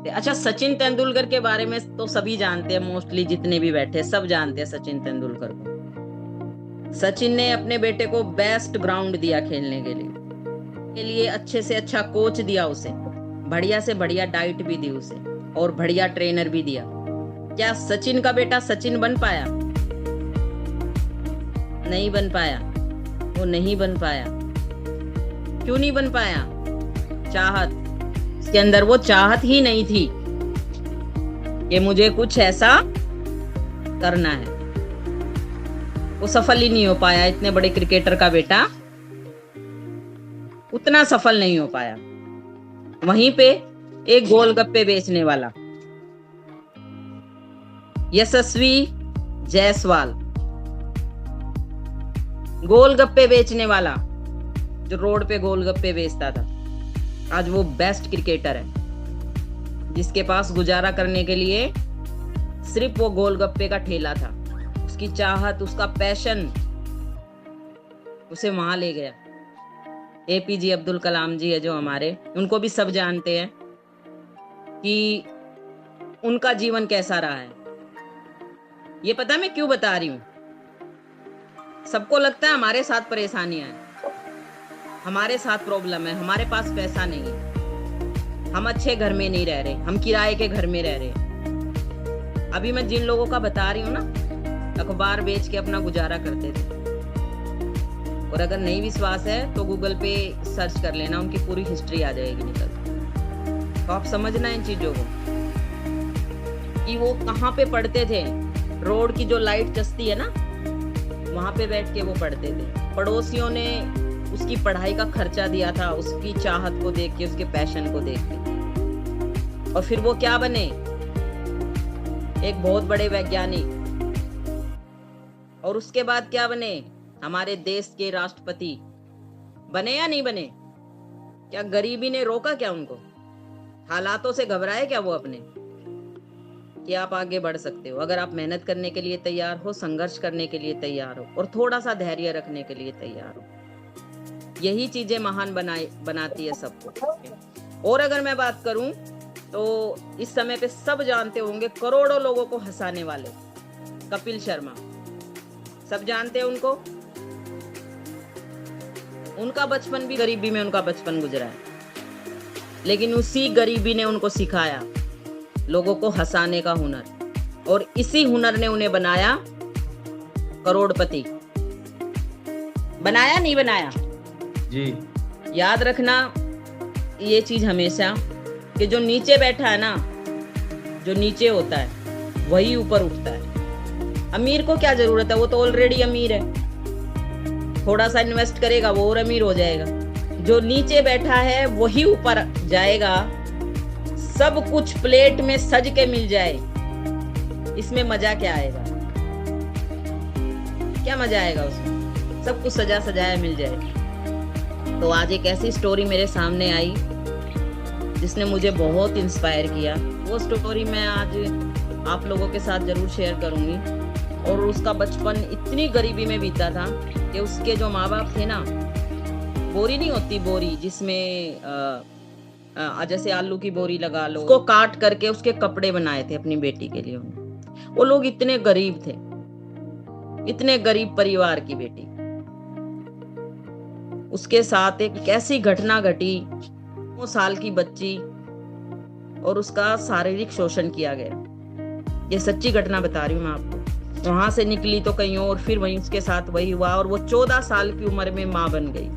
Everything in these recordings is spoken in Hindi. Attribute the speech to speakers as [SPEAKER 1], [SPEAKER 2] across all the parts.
[SPEAKER 1] सकते। अच्छा, सचिन तेंदुलकर के बारे में तो सभी जानते हैं, मोस्टली जितने भी बैठे सब जानते हैं सचिन तेंदुलकर को। सचिन ने अपने बेटे को बेस्ट ग्राउंड दिया खेलने के लिए अच्छे से अच्छा कोच दिया उसे, बढ़िया से बढ़िया डाइट भी दी उसे, और बढ़िया ट्रेनर भी दिया। क्या सचिन का बेटा सचिन बन पाया? नहीं बन पाया। वो नहीं बन पाया। क्यों नहीं बन पाया? चाहत, उसके अंदर वो चाहत ही नहीं थी कि मुझे कुछ ऐसा करना है। वो सफल ही नहीं हो पाया। इतने बड़े क्रिकेटर का बेटा उतना सफल नहीं हो पाया। वहीं पे एक गोलगप्पे बेचने वाला यशस्वी जायसवाल, गोलगप्पे बेचने वाला जो रोड पे गोलगप्पे बेचता था, आज वो बेस्ट क्रिकेटर है, जिसके पास गुजारा करने के लिए सिर्फ वो गोलगप्पे का ठेला था। उसकी चाहत, उसका पैशन उसे वहां ले गया। एपीजे अब्दुल कलाम जी है जो हमारे, उनको भी सब जानते हैं कि उनका जीवन कैसा रहा है। ये पता मैं क्यों बता रही हूँ? सबको लगता है हमारे साथ परेशानियां हैं, हमारे साथ प्रॉब्लम है, हमारे पास पैसा नहीं है, हम अच्छे घर में नहीं रह रहे, हम किराए के घर में रह रहे। अभी मैं जिन लोगों का बता रही हूँ ना, अखबार बेच के अपना गुजारा करते थे। और अगर नहीं विश्वास है तो गूगल पे सर्च कर लेना, उनकी पूरी हिस्ट्री आ जाएगी निकल। तो आप समझना इन चीजों को कि वो कहाँ पे पढ़ते थे। रोड की जो लाइट चस्ती है ना, वहां पे बैठ के वो पढ़ते थे। पड़ोसियों ने उसकी पढ़ाई का खर्चा दिया था, उसकी चाहत को देख के, उसके पैशन को देख के। और फिर वो क्या बने? एक बहुत बड़े वैज्ञानिक। और उसके बाद क्या बने? हमारे देश के राष्ट्रपति बने या नहीं बने? क्या गरीबी ने रोका क्या उनको? हालातों से घबराए क्या वो अपने? कि आप आगे बढ़ सकते हो अगर आप मेहनत करने के लिए तैयार हो, संघर्ष करने के लिए तैयार हो, और थोड़ा सा धैर्य रखने के लिए तैयार हो। यही चीजें महान बनाती है सबको। और अगर मैं बात करूं तो इस समय पे सब जानते होंगे, करोड़ों लोगों को हंसाने वाले कपिल शर्मा, सब जानते हैं उनको। उनका बचपन भी गरीबी में उनका बचपन गुजरा है, लेकिन उसी गरीबी ने उनको सिखाया लोगों को हंसाने का हुनर, और इसी हुनर ने उन्हें बनाया करोड़पति। बनाया नहीं बनाया
[SPEAKER 2] जी।
[SPEAKER 1] याद रखना ये चीज हमेशा कि जो नीचे बैठा है ना, जो नीचे होता है वही ऊपर उठता है। अमीर को क्या जरूरत है? वो तो ऑलरेडी अमीर है, थोड़ा सा इन्वेस्ट करेगा वो और अमीर हो जाएगा। जो नीचे बैठा है वही ऊपर जाएगा। सब कुछ प्लेट में सज के मिल जाए, इसमें मजा क्या आएगा? क्या मजा आएगा उसमें? सब कुछ सजा सजाया मिल जाए। तो आज एक ऐसी स्टोरी मेरे सामने आई जिसने मुझे बहुत इंस्पायर किया। वो स्टोरी मैं आज आप लोगों के साथ जरूर शेयर करूंगी। और उसका बचपन इतनी गरीबी में बीता था कि उसके जो माँ बाप थे ना, बोरी नहीं होती, बोरी जिसमें जैसे आलू की बोरी लगा लो, उसको काट करके उसके कपड़े बनाए थे अपनी बेटी के लिए। वो लोग इतने गरीब थे, इतने गरीब परिवार की बेटी। उसके साथ एक ऐसी घटना घटी, 9 साल की बच्ची, और उसका शारीरिक शोषण किया गया। ये सच्ची घटना बता रही हूँ मैं आपको। वहां से निकली तो कहीं और, फिर वहीं उसके साथ वही हुआ, और वो 14 साल की उम्र में माँ बन गई।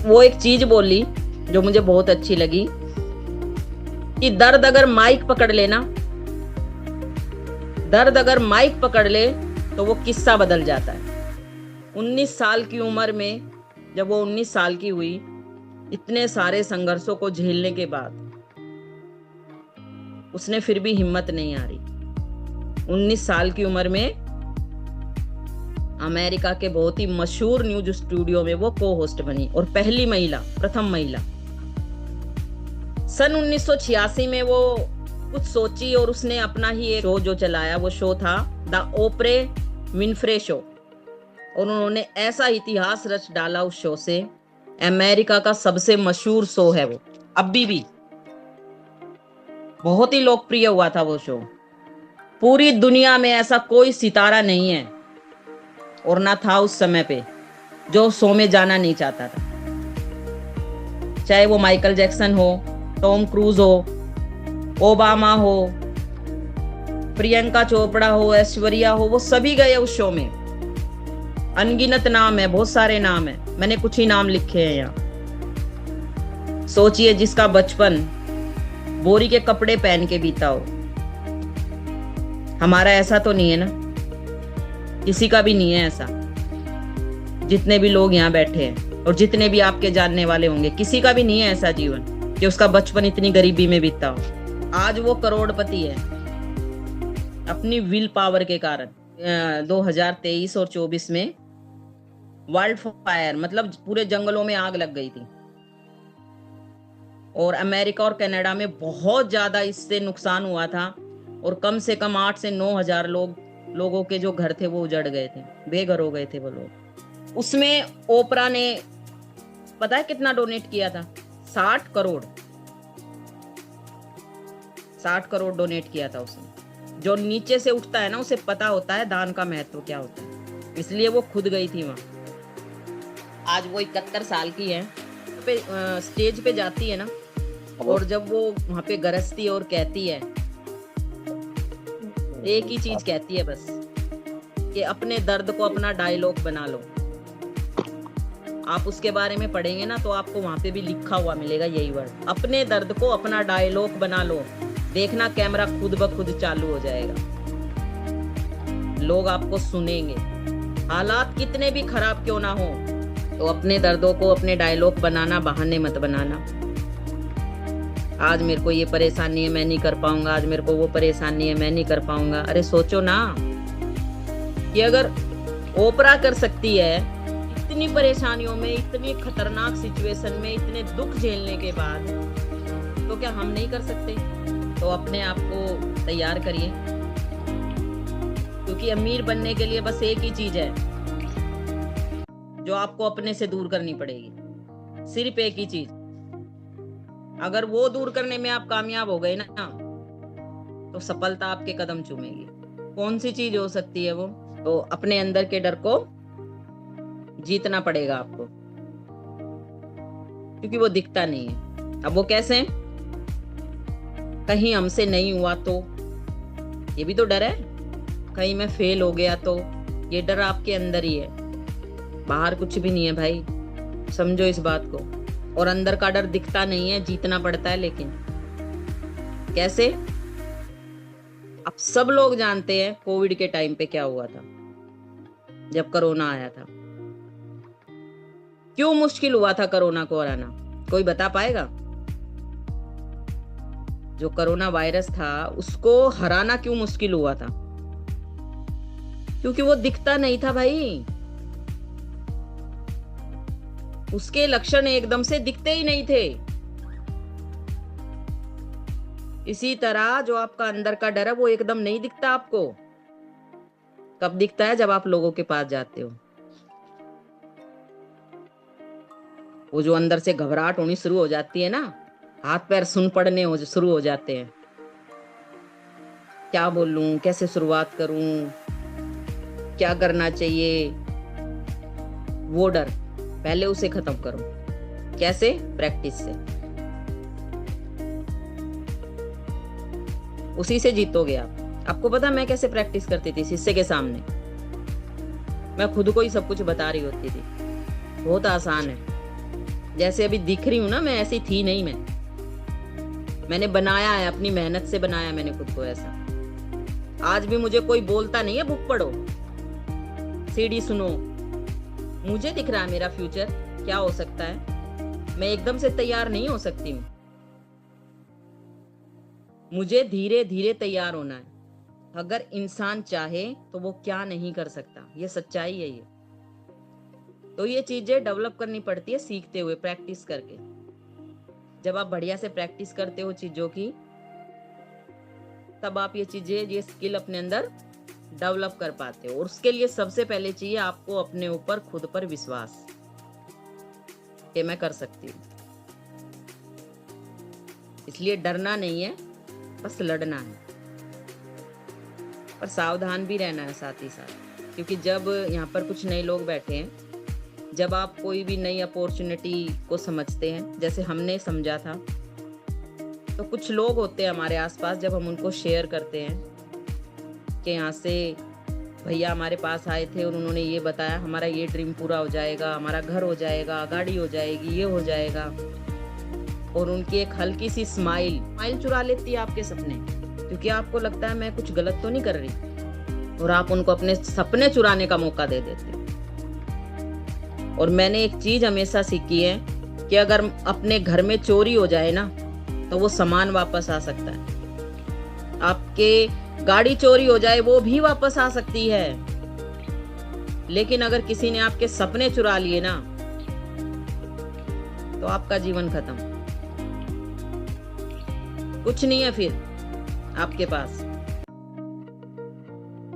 [SPEAKER 1] वो एक चीज बोली जो मुझे बहुत अच्छी लगी कि दर्द अगर माइक पकड़ लेना, दर्द अगर माइक पकड़ ले तो वो किस्सा बदल जाता है। 19 साल की उम्र में जब वो 19 साल की हुई, इतने सारे संघर्षों को झेलने के बाद उसने फिर भी हिम्मत नहीं हारी। 19 साल की उम्र में अमेरिका के बहुत ही मशहूर न्यूज स्टूडियो में वो को होस्ट बनी, और पहली महिला, प्रथम महिला। सन 1986 में वो कुछ सोची और उसने अपना ही एक शो जो चलाया, वो शो था द ओप्रे विनफ्रे शो। और उन्होंने ऐसा इतिहास रच डाला उस शो से। अमेरिका का सबसे मशहूर शो है वो, अभी भी। बहुत ही लोकप्रिय हुआ था वो शो। पूरी दुनिया में ऐसा कोई सितारा नहीं है और ना था उस समय पे जो शो में जाना नहीं चाहता था। चाहे वो माइकल जैक्सन हो, टॉम क्रूज हो, ओबामा हो, प्रियंका चोपड़ा हो, ऐश्वर्या हो, वो सभी गए उस शो में। अनगिनत नाम है, बहुत सारे नाम है, मैंने कुछ ही नाम लिखे हैं यहाँ। सोचिए जिसका बचपन बोरी के कपड़े पहन के बीता हो। हमारा ऐसा तो नहीं है ना, किसी का भी नहीं है ऐसा। जितने भी लोग यहाँ बैठे हैं और जितने भी आपके जानने वाले होंगे, किसी का भी नहीं है ऐसा जीवन कि उसका बचपन इतनी गरीबी में बीता हो। आज वो करोड़पति है अपनी विल पावर के कारण। 2023 और 24 में वाइल्ड फायर, मतलब पूरे जंगलों में आग लग गई थी और अमेरिका और कनाडा में बहुत ज्यादा इससे नुकसान हुआ था और कम से कम 8 से 9 हजार लोगों के जो घर थे वो उजड़ गए थे, बेघर हो गए थे वो लोग। उसमें ओपरा ने पता है कितना डोनेट किया था? 60 करोड़ 60 करोड़ डोनेट किया था उसने। जो नीचे से उठता है ना, उसे पता होता है दान का महत्व क्या होता है, इसलिए वो खुद गई थी वहां। आज वो 71 साल की है। स्टेज पे जाती है ना, और जब वो वहां पे गरजती है और कहती है, एक ही चीज कहती है बस, कि अपने दर्द को अपना डायलॉग बना लो। आप उसके बारे में पढ़ेंगे ना तो आपको वहां पे भी लिखा हुआ मिलेगा यही वर्ड, अपने दर्द को अपना डायलॉग बना लो। देखना कैमरा खुद ब खुद चालू हो जाएगा, लोग आपको सुनेंगे। हालात कितने भी खराब क्यों ना हो, तो अपने दर्दों को अपने डायलॉग बनाना, बहाने मत बनाना। आज मेरे को ये परेशानी है, मैं नहीं कर पाऊंगा, आज मेरे को वो परेशानी है, मैं नहीं कर पाऊंगा। अरे सोचो ना कि अगर ओपरा कर सकती है इतनी परेशानियों में, इतनी खतरनाक सिचुएशन में, इतने दुख झेलने के बाद, तो क्या हम नहीं कर सकते? तो अपने आप को तैयार करिए, क्योंकि अमीर बनने के लिए बस एक ही चीज है जो आपको अपने से दूर करनी पड़ेगी, सिर्फ एक ही चीज। अगर वो दूर करने में आप कामयाब हो गए ना, तो सफलता आपके कदम चूमेगी। कौन सी चीज हो सकती है वो? तो अपने अंदर के डर को जीतना पड़ेगा आपको, क्योंकि वो दिखता नहीं है। अब वो कैसे? कहीं हमसे नहीं हुआ तो, ये भी तो डर है। कहीं मैं फेल हो गया तो, ये डर आपके अंदर ही है, बाहर कुछ भी नहीं है भाई, समझो इस बात को। और अंदर का डर दिखता नहीं है, जीतना पड़ता है। लेकिन कैसे? अब सब लोग जानते हैं कोविड के टाइम पे क्या हुआ था, जब कोरोना आया था। क्यों मुश्किल हुआ था कोरोना को हराना? कोई बता पाएगा? जो कोरोना वायरस था उसको हराना क्यों मुश्किल हुआ था? क्योंकि वो दिखता नहीं था भाई, उसके लक्षण एकदम से दिखते ही नहीं थे। इसी तरह जो आपका अंदर का डर है वो एकदम नहीं दिखता आपको। कब दिखता है? जब आप लोगों के पास जाते हो। वो जो अंदर से घबराहट होनी शुरू हो जाती है ना, हाथ पैर सुन पड़ने शुरू हो जाते हैं, क्या बोलूं, कैसे शुरुआत करूं, क्या करना चाहिए, वो डर पहले उसे खत्म करो। कैसे? प्रैक्टिस से, उसी से जीतोगे आप। आपको पता मैं कैसे प्रैक्टिस करती थी? शीशे के सामने मैं खुद को ही सब कुछ बता रही होती थी। बहुत आसान है, जैसे अभी दिख रही हूं ना, मैं ऐसी थी नहीं। मैंने बनाया है, अपनी मेहनत से बनाया मैंने खुद को ऐसा। आज भी मुझे कोई बोलता नहीं है बुक पढ़ो, सीडी सुनो, मुझे दिख रहा है मेरा फ्यूचर क्या हो सकता है। मैं एकदम से तैयार नहीं हो सकती हूँ, मुझे धीरे धीरे तैयार होना है। अगर इंसान चाहे तो वो क्या नहीं कर सकता, ये सच्चाई है ये। तो ये चीजें डेवलप करनी पड़ती है सीखते हुए, प्रैक्टिस करके। जब आप बढ़िया से प्रैक्टिस करते हो चीजों की, तब आप ये चीजें, ये स्किल अपने अंदर डेवलप कर पाते हो। और उसके लिए सबसे पहले चाहिए आपको अपने ऊपर, खुद पर विश्वास कि मैं कर सकती हूँ। इसलिए डरना नहीं है, बस लड़ना है, पर सावधान भी रहना है साथ ही साथ, क्योंकि जब यहाँ पर कुछ नए लोग बैठे हैं, जब आप कोई भी नई अपॉर्चुनिटी को समझते हैं, जैसे हमने समझा था, तो कुछ लोग होते हैं हमारे आसपास, जब हम उनको शेयर करते हैं कि यहाँ से भैया हमारे पास आए थे और उन्होंने ये बताया, हमारा ये ड्रीम पूरा हो जाएगा, हमारा घर हो जाएगा, गाड़ी हो जाएगी, ये हो जाएगा, और उनकी एक हल्की सी स्माइल चुरा लेती है आपके सपने, क्योंकि आपको लगता है मैं कुछ गलत तो नहीं कर रही, और आप उनको अपने सपने चुराने का मौका दे देते हो। और मैंने एक चीज हमेशा सीखी है कि अगर अपने घर में चोरी हो जाए ना, तो वो सामान वापस आ सकता है। आपके गाड़ी चोरी हो जाए, वो भी वापस आ सकती है, लेकिन अगर किसी ने आपके सपने चुरा लिए ना, तो आपका जीवन खत्म, कुछ नहीं है फिर आपके पास।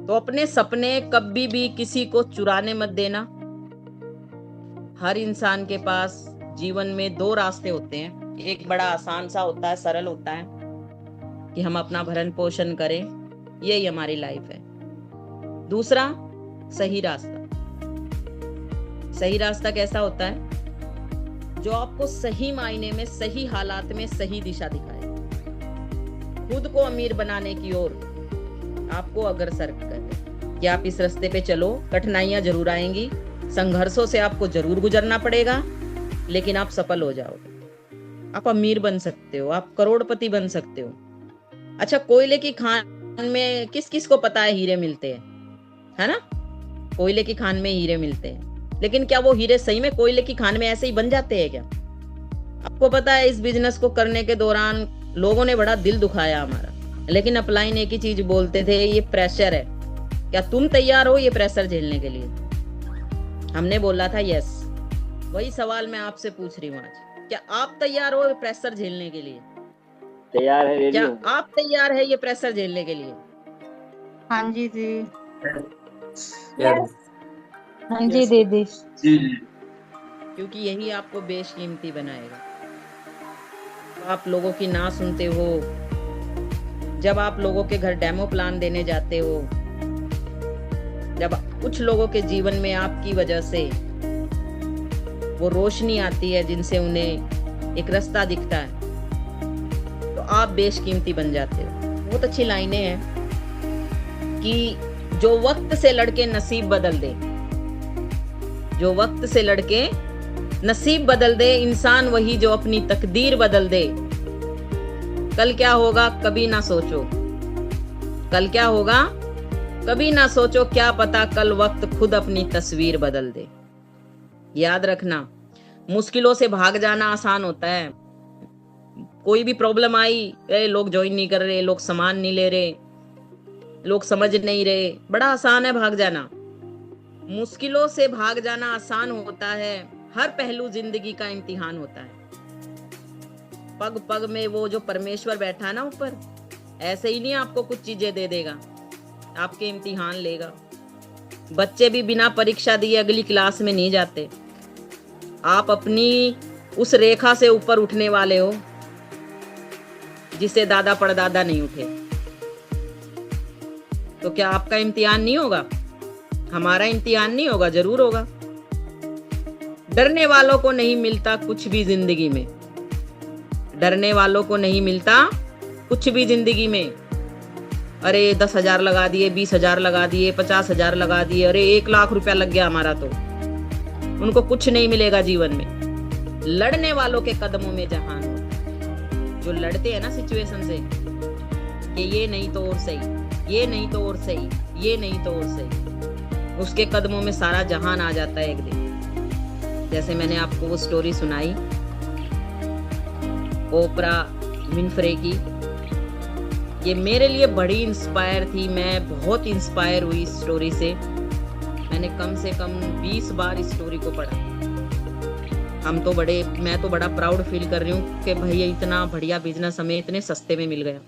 [SPEAKER 1] तो अपने सपने कभी भी किसी को चुराने मत देना। हर इंसान के पास जीवन में दो रास्ते होते हैं, एक बड़ा आसान सा होता है, सरल होता है कि हम अपना भरण पोषण करें, यही हमारी लाइफ है। दूसरा सही रास्ता। सही रास्ता कैसा होता है? जो आपको सही मायने में, सही हालात में सही दिशा दिखाए, खुद को अमीर बनाने की ओर आपको अग्रसर करे कि आप इस रास्ते पे चलो। कठिनाइयां जरूर आएंगी, संघर्षों से आपको जरूर गुजरना पड़ेगा, लेकिन आप सफल हो जाओगे। आप अमीर बन सकते हो, आप करोड़पति बन सकते हो। अच्छा, कोयले की खान में किस किस को पता है हीरे मिलते हैं, है ना? कोयले की खान में हीरे मिलते हैं, लेकिन क्या वो हीरे सही में कोयले की खान में ऐसे ही बन जाते हैं क्या? आपको पता है, इस बिजनेस को करने के दौरान लोगों ने बड़ा दिल दुखाया हमारा, लेकिन अपलाइन एक ही चीज बोलते थे, ये प्रेशर है, क्या तुम तैयार हो ये प्रेशर झेलने के लिए? हमने बोला था यस। वही सवाल मैं आपसे पूछ रही हूँ आज, क्या आप तैयार हो प्रेशर झेलने के लिए?
[SPEAKER 2] तैयार है,
[SPEAKER 1] क्या आप तैयार है ये प्रेशर झेलने के लिए?
[SPEAKER 3] हाँ जी जी।
[SPEAKER 4] हाँ जी दीदी।
[SPEAKER 1] क्योंकि यही आपको बेशकीमती बनाएगा। तो आप लोगों की ना सुनते हो, जब आप लोगों के घर डेमो प्लान देने जाते हो, जब कुछ लोगों के जीवन में आपकी वजह से वो रोशनी आती है जिनसे उन्हें एक रास्ता दिखता है, तो आप बेशकीमती बन जाते हो। बहुत अच्छी लाइनें हैं कि जो वक्त से लड़के नसीब बदल दे, जो वक्त से लड़के नसीब बदल दे, इंसान वही जो अपनी तकदीर बदल दे। कल क्या होगा कभी ना सोचो, कल क्या होगा कभी ना सोचो, क्या पता कल वक्त खुद अपनी तस्वीर बदल दे। याद रखना, मुश्किलों से भाग जाना आसान होता है। कोई भी प्रॉब्लम आई, लोग ज्वाइन नहीं कर रहे, लोग सामान नहीं ले रहे, लोग समझ नहीं रहे, बड़ा आसान है भाग जाना। मुश्किलों से भाग जाना आसान होता है, हर पहलू जिंदगी का इम्तिहान होता है। पग पग में वो जो परमेश्वर बैठा ना ऊपर, ऐसे ही नहीं आपको कुछ चीजें दे देगा, आपके इम्तिहान लेगा। बच्चे भी बिना परीक्षा दिए अगली क्लास में नहीं जाते। आप अपनी उस रेखा से ऊपर उठने वाले हो जिसे दादा परदादा नहीं उठे। तो क्या आपका इम्तिहान नहीं होगा? हमारा इम्तिहान नहीं होगा? जरूर होगा। डरने वालों को नहीं मिलता कुछ भी जिंदगी में, डरने वालों को नहीं मिलता कुछ भी जिंदगी में। अरे 10,000 लगा दिए, 20,000 लगा दिए, 50,000 लगा दिए, अरे 1 लाख रुपया लग गया हमारा, तो उनको कुछ नहीं मिलेगा जीवन में। लड़ने वालों के कदमों में जहान होता है। जो लड़ते हैं ना सिचुएशन से कि ये नहीं तो और सही, ये नहीं तो और सही, ये नहीं तो और सही, उसके कदमों में सारा जहान आ जाता है एक दिन। जैसे मैंने आपको वो स्टोरी सुनाई ओपरा विनफ्रे की, ये मेरे लिए बड़ी इंस्पायर थी। मैं बहुत इंस्पायर हुई इस स्टोरी से। मैंने कम से कम 20 बार इस स्टोरी को पढ़ा। मैं तो बड़ा प्राउड फील कर रही हूँ कि भैया इतना बढ़िया बिजनेस हमें इतने सस्ते में मिल गया।